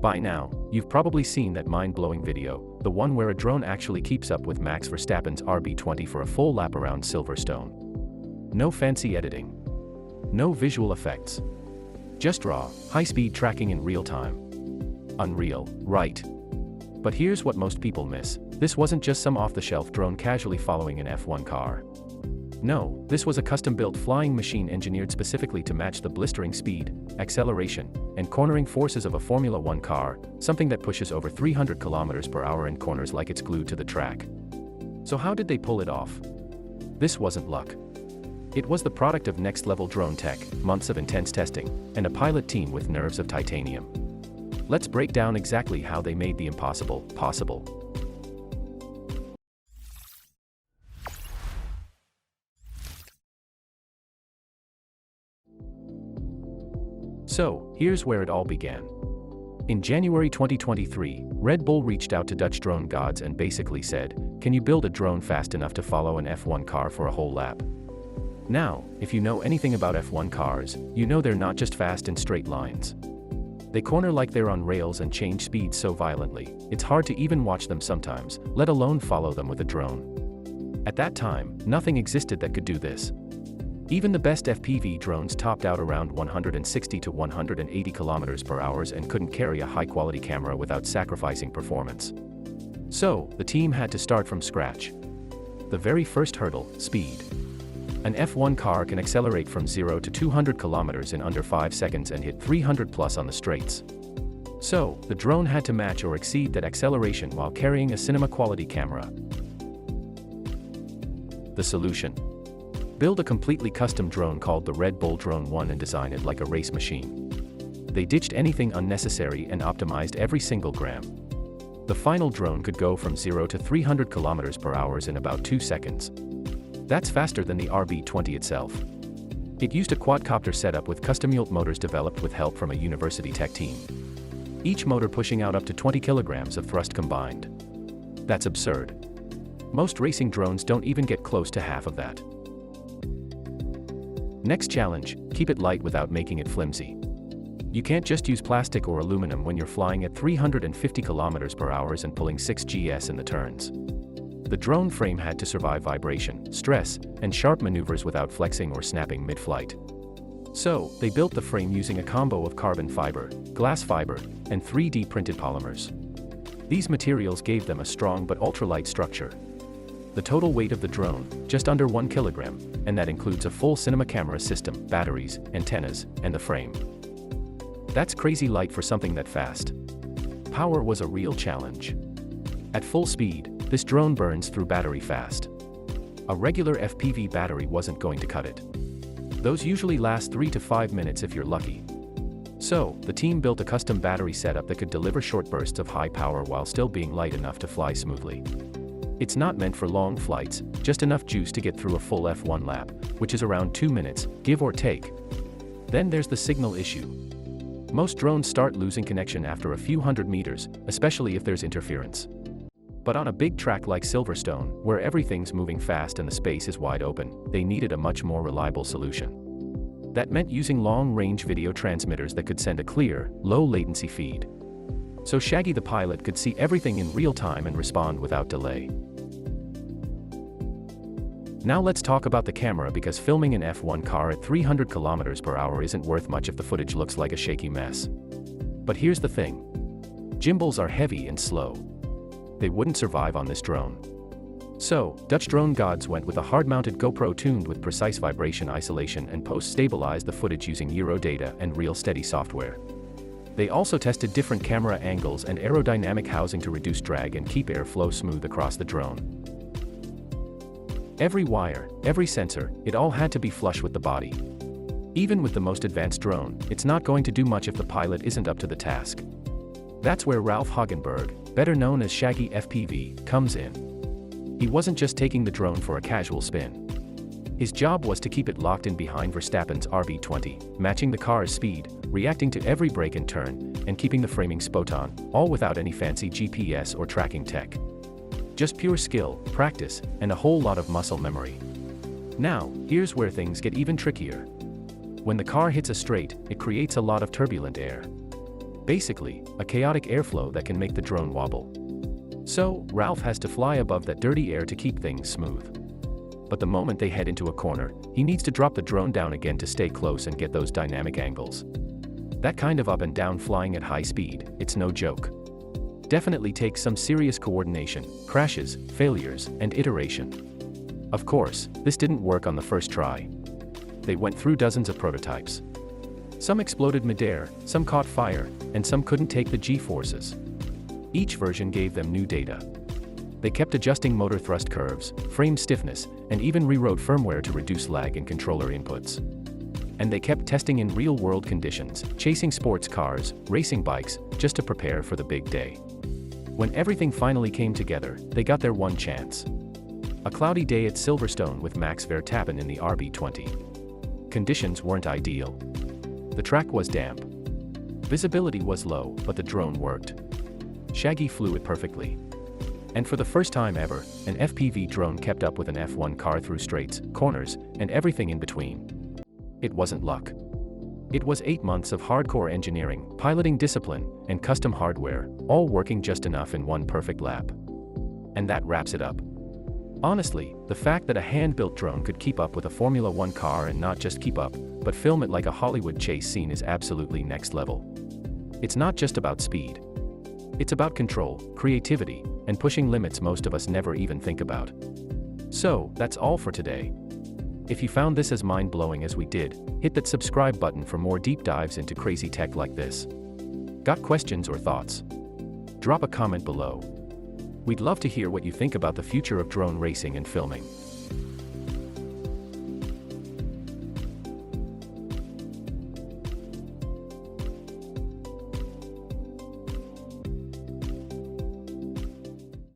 By now, you've probably seen that mind-blowing video, the one where a drone actually keeps up with Max Verstappen's RB20 for a full lap around Silverstone. No fancy editing. No visual effects. Just raw, high-speed tracking in real time. Unreal, right? But here's what most people miss. This wasn't just some off-the-shelf drone casually following an F1 car. No, this was a custom-built flying machine engineered specifically to match the blistering speed, acceleration, and cornering forces of a Formula 1 car, something that pushes over 300 km per hour in corners like it's glued to the track. So how did they pull it off? This wasn't luck. It was the product of next-level drone tech, months of intense testing, and a pilot team with nerves of titanium. Let's break down exactly how they made the impossible possible. So, here's where it all began. In January 2023, Red Bull reached out to Dutch drone gods and basically said, "Can you build a drone fast enough to follow an F1 car for a whole lap?" Now, if you know anything about F1 cars, you know they're not just fast in straight lines. They corner like they're on rails and change speeds so violently, it's hard to even watch them sometimes, let alone follow them with a drone. At that time, nothing existed that could do this. Even the best FPV drones topped out around 160 to 180 km per hour and couldn't carry a high-quality camera without sacrificing performance. So, the team had to start from scratch. The very first hurdle, speed. An F1 car can accelerate from 0 to 200 km in under 5 seconds and hit 300 plus on the straights. So, the drone had to match or exceed that acceleration while carrying a cinema-quality camera. The solution? Build a completely custom drone called the Red Bull Drone 1 and design it like a race machine. They ditched anything unnecessary and optimized every single gram. The final drone could go from 0 to 300 km per hour in about 2 seconds. That's faster than the RB20 itself. It used a quadcopter setup with custom-built motors developed with help from a university tech team. Each motor pushing out up to 20 kilograms of thrust combined. That's absurd. Most racing drones don't even get close to half of that. Next challenge, keep it light without making it flimsy. You can't just use plastic or aluminum when you're flying at 350 km per hour and pulling 6 gs in the turns. The drone frame had to survive vibration, stress, and sharp maneuvers without flexing or snapping mid-flight. So, they built the frame using a combo of carbon fiber, glass fiber, and 3D printed polymers. These materials gave them a strong but ultralight structure. The total weight of the drone, just under 1 kilogram, and that includes a full cinema camera system, batteries, antennas, and the frame. That's crazy light for something that fast. Power was a real challenge. At full speed, this drone burns through battery fast. A regular FPV battery wasn't going to cut it. Those usually last 3 to 5 minutes if you're lucky. So, the team built a custom battery setup that could deliver short bursts of high power while still being light enough to fly smoothly. It's not meant for long flights, just enough juice to get through a full F1 lap, which is around 2 minutes, give or take. Then there's the signal issue. Most drones start losing connection after a few hundred meters, especially if there's interference. But on a big track like Silverstone, where everything's moving fast and the space is wide open, they needed a much more reliable solution. That meant using long-range video transmitters that could send a clear, low-latency feed. So Shaggy the pilot could see everything in real time and respond without delay. Now let's talk about the camera, because filming an F1 car at 300 km per hour isn't worth much if the footage looks like a shaky mess. But here's the thing. Gimbals are heavy and slow. They wouldn't survive on this drone. So, Dutch drone gods went with a hard-mounted GoPro tuned with precise vibration isolation and post-stabilized the footage using Euro data and real steady software. They also tested different camera angles and aerodynamic housing to reduce drag and keep airflow smooth across the drone. Every wire, every sensor, it all had to be flush with the body. Even with the most advanced drone, it's not going to do much if the pilot isn't up to the task. That's where Ralph Hagenberg, better known as Shaggy FPV, comes in. He wasn't just taking the drone for a casual spin. His job was to keep it locked in behind Verstappen's RB20, matching the car's speed, reacting to every break and turn, and keeping the framing spot on, all without any fancy GPS or tracking tech. Just pure skill, practice, and a whole lot of muscle memory. Now, here's where things get even trickier. When the car hits a straight, it creates a lot of turbulent air. Basically, a chaotic airflow that can make the drone wobble. So, Ralph has to fly above that dirty air to keep things smooth. But the moment they head into a corner, he needs to drop the drone down again to stay close and get those dynamic angles. That kind of up and down flying at high speed, it's no joke. Definitely takes some serious coordination, crashes, failures, and iteration. Of course, this didn't work on the first try. They went through dozens of prototypes. Some exploded midair, some caught fire, and some couldn't take the G-forces. Each version gave them new data. They kept adjusting motor thrust curves, frame stiffness, and even rewrote firmware to reduce lag in controller inputs. And they kept testing in real-world conditions, chasing sports cars, racing bikes, just to prepare for the big day. When everything finally came together, they got their one chance. A cloudy day at Silverstone with Max Verstappen in the RB20. Conditions weren't ideal. The track was damp. Visibility was low, but the drone worked. Shaggy flew it perfectly. And for the first time ever, an FPV drone kept up with an F1 car through straights, corners, and everything in between. It wasn't luck. It was 8 months of hardcore engineering, piloting discipline, and custom hardware, all working just enough in one perfect lap. And that wraps it up. Honestly, the fact that a hand-built drone could keep up with a Formula 1 car and not just keep up, but film it like a Hollywood chase scene is absolutely next level. It's not just about speed. It's about control, creativity, and pushing limits most of us never even think about. So, that's all for today. If you found this as mind-blowing as we did, hit that subscribe button for more deep dives into crazy tech like this. Got questions or thoughts? Drop a comment below. We'd love to hear what you think about the future of drone racing and filming.